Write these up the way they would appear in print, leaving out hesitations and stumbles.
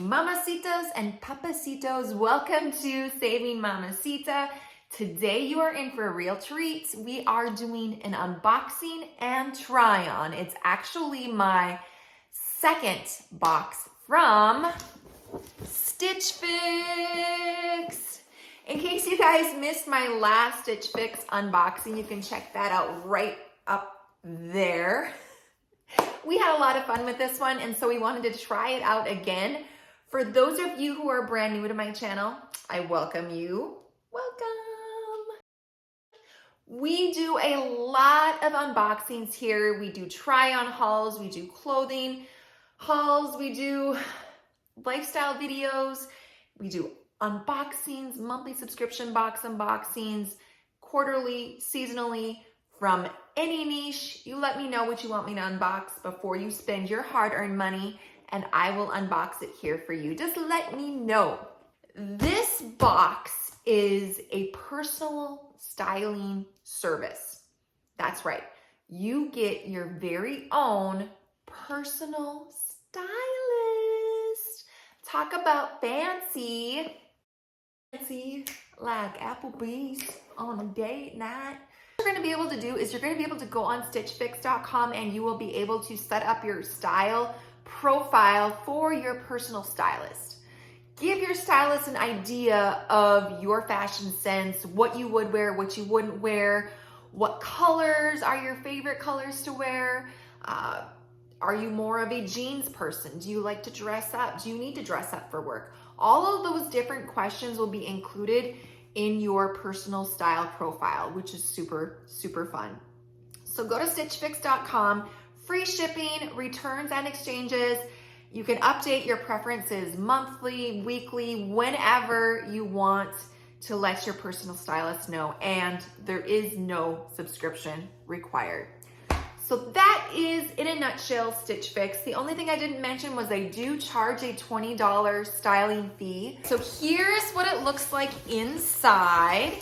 Mamacitas and papacitos, welcome to Saving Mamacita. Today you are in for a real treat. We are doing an unboxing and try on. It's actually my second box from Stitch Fix. In case you guys missed my last Stitch Fix unboxing, you can check that out right up there. We had a lot of fun with this one, and so we wanted to try it out again. For those of you who are brand new to my channel, I welcome you. Welcome. We do a lot of unboxings here. We do try-on hauls, we do clothing hauls, we do lifestyle videos, we do unboxings, monthly subscription box unboxings, quarterly, seasonally, from any niche. You let me know what you want me to unbox before you spend your hard-earned money, and I will unbox it here for you. Just let me know. This box is a personal styling service. That's right. You get your very own personal stylist. Talk about fancy like Applebee's on a date night. What you're going to be able to do is you're going to be able to go on stitchfix.com and you will be able to set up your style profile for your personal stylist. Give your stylist an idea of your fashion sense, what you would wear, what you wouldn't wear, what colors are your favorite colors to wear. Are you more of a jeans person? Do you like to dress up? Do you need to dress up for work? All of those different questions will be included in your personal style profile, which is super, super fun. So go to stitchfix.com, free shipping, returns and exchanges. You can update your preferences monthly, weekly, whenever you want to let your personal stylist know, and there is no subscription required. So that is, in a nutshell, Stitch Fix. The only thing I didn't mention was I do charge a $20 styling fee. So here's what it looks like inside.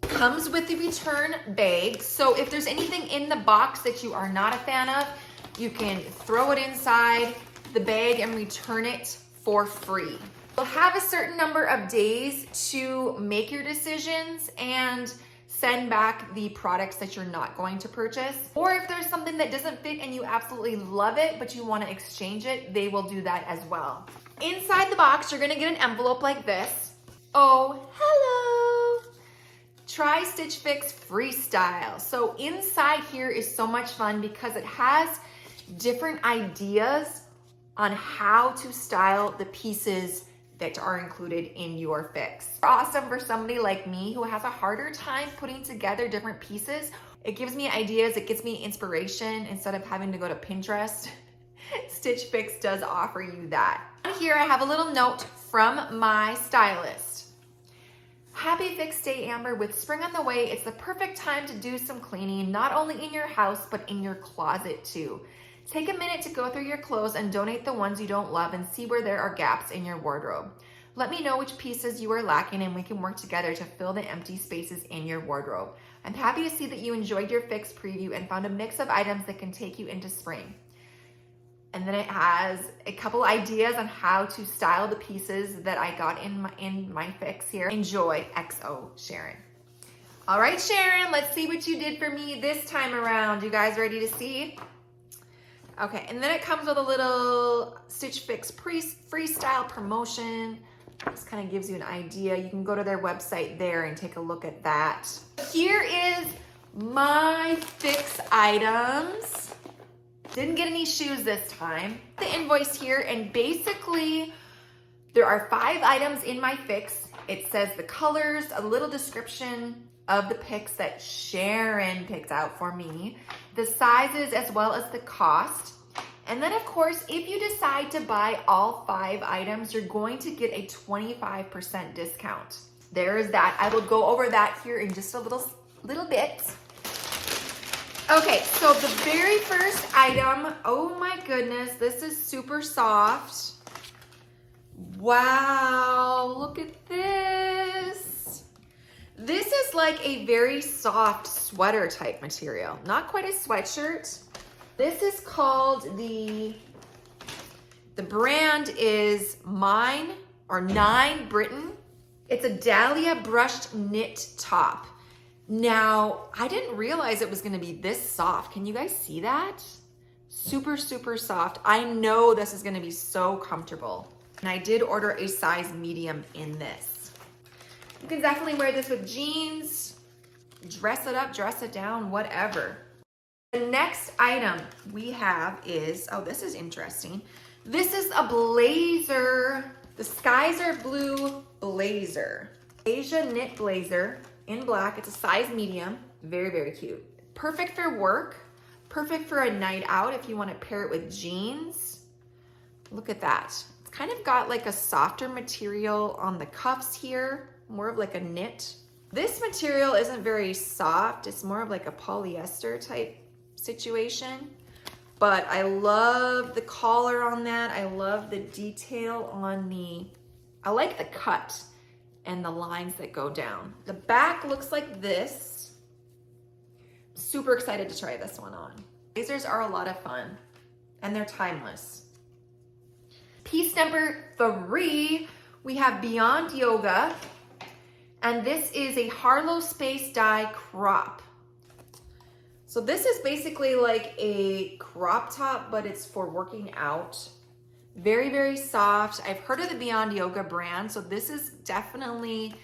Comes with the return bag. So if there's anything in the box that you are not a fan of, you can throw it inside the bag and return it for free. You'll have a certain number of days to make your decisions and send back the products that you're not going to purchase. Or if there's something that doesn't fit and you absolutely love it, but you want to exchange it, they will do that as well. Inside the box, you're gonna get an envelope like this. Oh, hello. Try Stitch Fix Freestyle. So inside here is so much fun because it has different ideas on how to style the pieces that are included in your fix. Awesome for somebody like me who has a harder time putting together different pieces. It gives me ideas, it gives me inspiration instead of having to go to Pinterest. Stitch Fix does offer you that. Here I have a little note from my stylist. Happy Fix Day, Amber. With spring on the way, it's the perfect time to do some cleaning, not only in your house, but in your closet too. Take a minute to go through your clothes and donate the ones you don't love and see where there are gaps in your wardrobe. Let me know which pieces you are lacking and we can work together to fill the empty spaces in your wardrobe. I'm happy to see that you enjoyed your fix preview and found a mix of items that can take you into spring. And then it has a couple ideas on how to style the pieces that I got in my fix here. Enjoy, XO Sharon. All right, Sharon, let's see what you did for me this time around. You guys ready to see? Okay, and then it comes with a little Stitch Fix Freestyle promotion. This kind of gives you an idea. You can go to their website there and take a look at that. Here is my fix items. Didn't get any shoes this time. The invoice here, and basically there are 5 items in my fix. It says the colors, a little description of the picks that Sharon picked out for me, the sizes, as well as the cost. And then of course, if you decide to buy all 5 items, you're going to get a 25% discount. There is that. I will go over that here in just a little bit. Okay, so the very first item, oh my goodness, this is super soft. Wow, look at this. This is like a very soft sweater type material, not quite a sweatshirt. This is called the The brand is Nine Britton. It's a Dalia brushed knit top. Now, I didn't realize it was gonna be this soft. Can you guys see that? Super, super soft. I know this is gonna be so comfortable. And I did order a size medium in this. You can definitely wear this with jeans, dress it up, dress it down, whatever. The next item we have is, oh, this is interesting. This is a blazer, the Skies Are Blue blazer. Asia knit blazer in black. It's a size medium, very, very cute. Perfect for work, perfect for a night out if you want to pair it with jeans. Look at that. It's kind of got like a softer material on the cuffs here, more of like a knit. This material isn't very soft. It's more of like a polyester type situation, but I love the collar on that. I love the detail on I like the cut and the lines that go down. The back looks like this. Super excited to try this one on. Blazers are a lot of fun and they're timeless. Piece number 3, we have Beyond Yoga, and this is a Harlow Space Dye crop. So this is basically like a crop top, but it's for working out. Very, very soft. I've heard of the Beyond Yoga brand, so this is definitely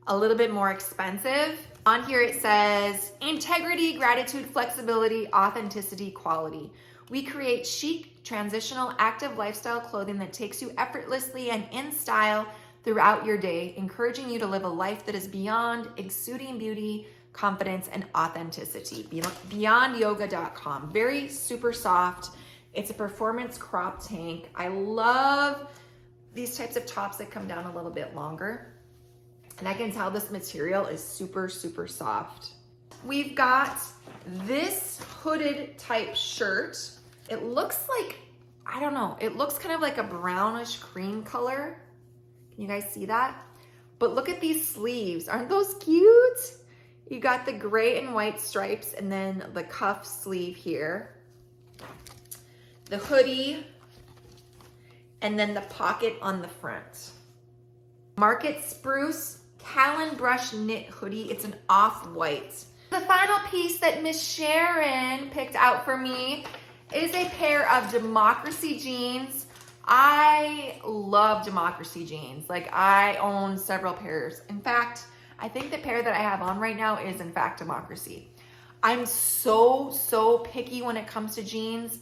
a little bit more expensive. On here it says, integrity, gratitude, flexibility, authenticity, quality. We create chic, transitional, active lifestyle clothing that takes you effortlessly and in style throughout your day, encouraging you to live a life that is beyond, exuding beauty, confidence, and authenticity. BeyondYoga.com. Very super soft. It's a performance crop tank. I love these types of tops that come down a little bit longer. And I can tell this material is super, super soft. We've got this hooded type shirt. It looks like, I don't know, it looks kind of like a brownish cream color. Can you guys see that? But look at these sleeves. Aren't those cute? You got the gray and white stripes and then the cuff sleeve here. The hoodie, and then the pocket on the front. Market Spruce Kallon brush knit hoodie. It's an off-white. The final piece that Miss Sharon picked out for me is a pair of Democracy jeans. I love Democracy jeans. Like, I own several pairs. In fact, I think the pair that I have on right now is in fact Democracy. I'm so picky when it comes to jeans.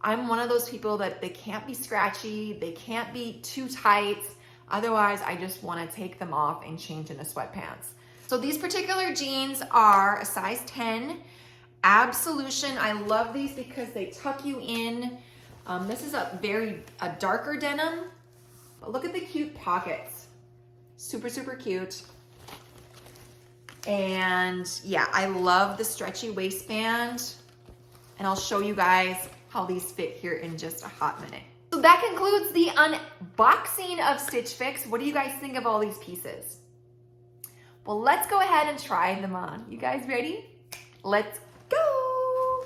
I'm one of those people that they can't be scratchy, they can't be too tight. Otherwise, I just want to take them off and change into sweatpants. So these particular jeans are a size 10, Absolution. I love these because they tuck you in. This is a darker denim, but look at the cute pockets. Super, super cute. And yeah, I love the stretchy waistband. And I'll show you guys how these fit here in just a hot minute. So that concludes the unboxing of Stitch Fix. What do you guys think of all these pieces? Well, let's go ahead and try them on. You guys ready? Let's go.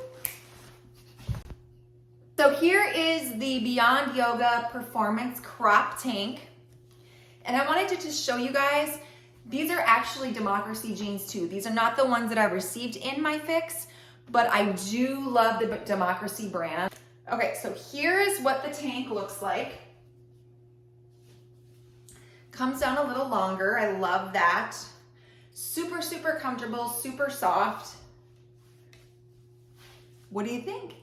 So here is the Beyond Yoga Performance Crop Tank. And I wanted to just show you guys, these are actually Democracy jeans too. These are not the ones that I received in my fix, but I do love the Democracy brand. Okay, so here is what the tank looks like. Comes down a little longer, I love that. Super, super comfortable, super soft. What do you think?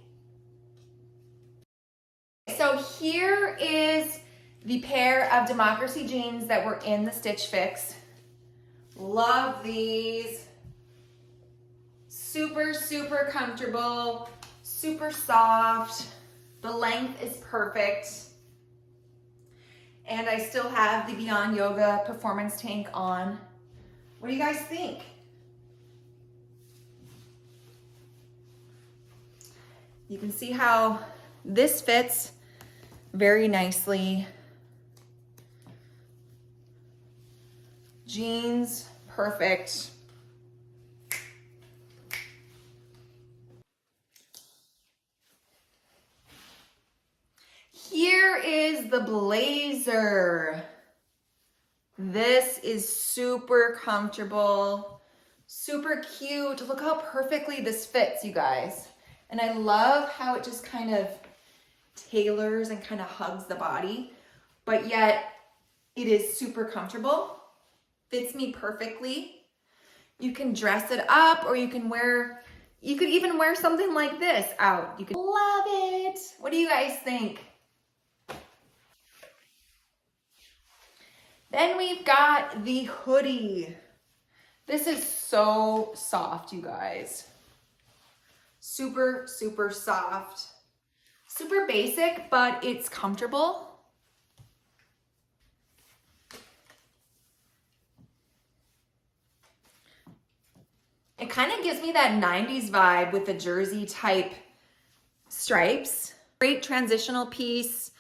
So here is the pair of Democracy jeans that were in the Stitch Fix. Love these. Super, super comfortable, super soft. The length is perfect. And I still have the Beyond Yoga Performance Tank on. What do you guys think? You can see how this fits very nicely. Jeans, perfect. Here is the blazer. This is super comfortable, super cute. Look how perfectly this fits, you guys. And I love how it just kind of tailors and kind of hugs the body, but yet it is super comfortable. Fits me perfectly. You can dress it up, or you could even wear something like this out. You could love it. What do you guys think? Then we've got the hoodie. This is so soft, you guys. Super, super soft. Super basic, but it's comfortable. It kind of gives me that 90s vibe with the jersey type stripes. Great transitional piece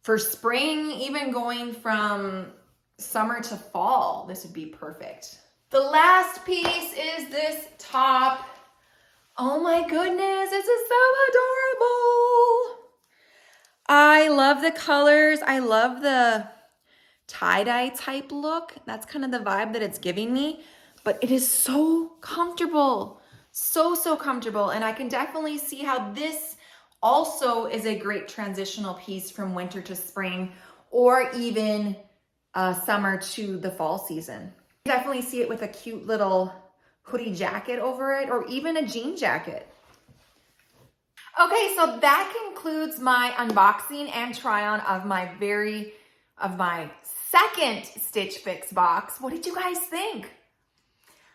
for spring, even going from summer to fall. This would be perfect. The last piece is this top. Oh my goodness, this is so adorable. I love the colors. I love the tie-dye type look. That's kind of the vibe that it's giving me. But it is so comfortable, so comfortable. And I can definitely see how this also is a great transitional piece from winter to spring, or even summer to the fall season. Definitely see it with a cute little hoodie jacket over it, or even a jean jacket. Okay, so that concludes my unboxing and try on of my second Stitch Fix box. What did you guys think?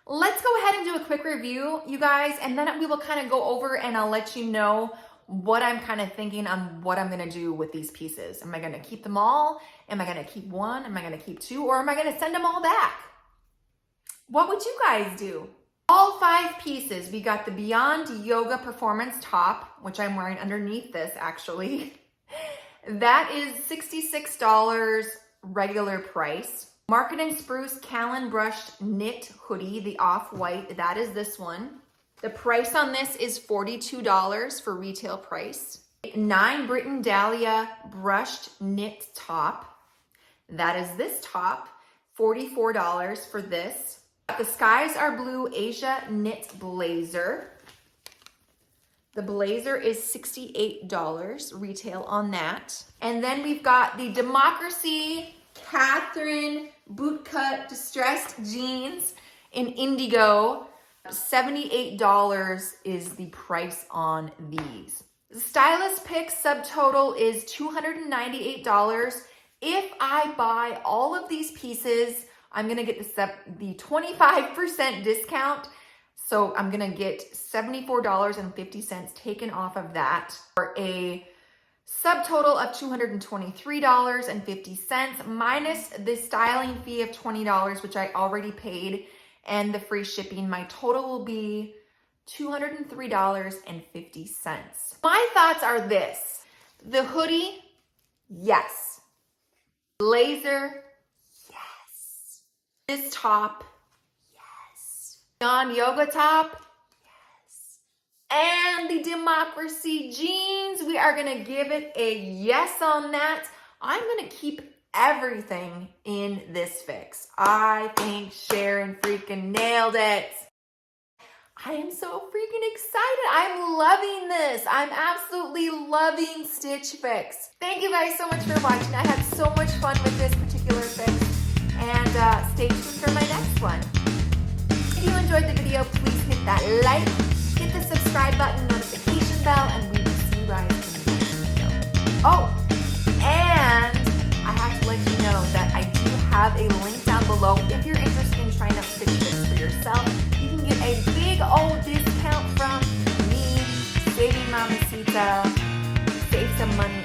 Let's go ahead and do a quick review, you guys, and then we will kind of go over and I'll let you know what I'm kind of thinking on what I'm going to do with these pieces. Am I going to keep them all? Am I going to keep one? Am I going to keep two? Or am I going to send them all back? What would you guys do? All 5 pieces. We got the Beyond Yoga Performance Top, which I'm wearing underneath this actually. That is $66 regular price. Marketing Spruce Kallon Brushed Knit Hoodie, the off-white, that is this one. The price on this is $42 for retail price. 9 Britton Dalia Brushed Knit Top, that is this top, $44 for this. The Skies Are Blue Asia Knit Blazer. The blazer is $68 retail on that. And then we've got the Democracy Kathryn Bootcut Distressed Jeans in Indigo. $78 is the price on these. The Stylist Pick subtotal is $298. If I buy all of these pieces, I'm gonna get the 25% discount. So I'm gonna get $74.50 taken off of that, for a subtotal of $223.50 minus the styling fee of $20, which I already paid, and the free shipping. My total will be $203.50. My thoughts are this: the hoodie, yes. Blazer, yes. This top, yes. Non-yoga top, yes. And the Democracy jeans, we are gonna give it a yes on that. I'm gonna keep everything in this fix. I think Sharon freaking nailed it. I am so freaking excited. I'm loving this. I'm absolutely loving Stitch Fix. Thank you guys so much for watching. I had so much fun with this particular fix, and stay tuned for my next one. If you enjoyed the video, please hit that like, hit the subscribe button, notification bell, and we will see you guys in the next video. Oh, and I have to let you know that I do have a link down below. If you're interested in trying out Stitch Fix for yourself, you can get a big old discount from me, saving Mamacita, save some money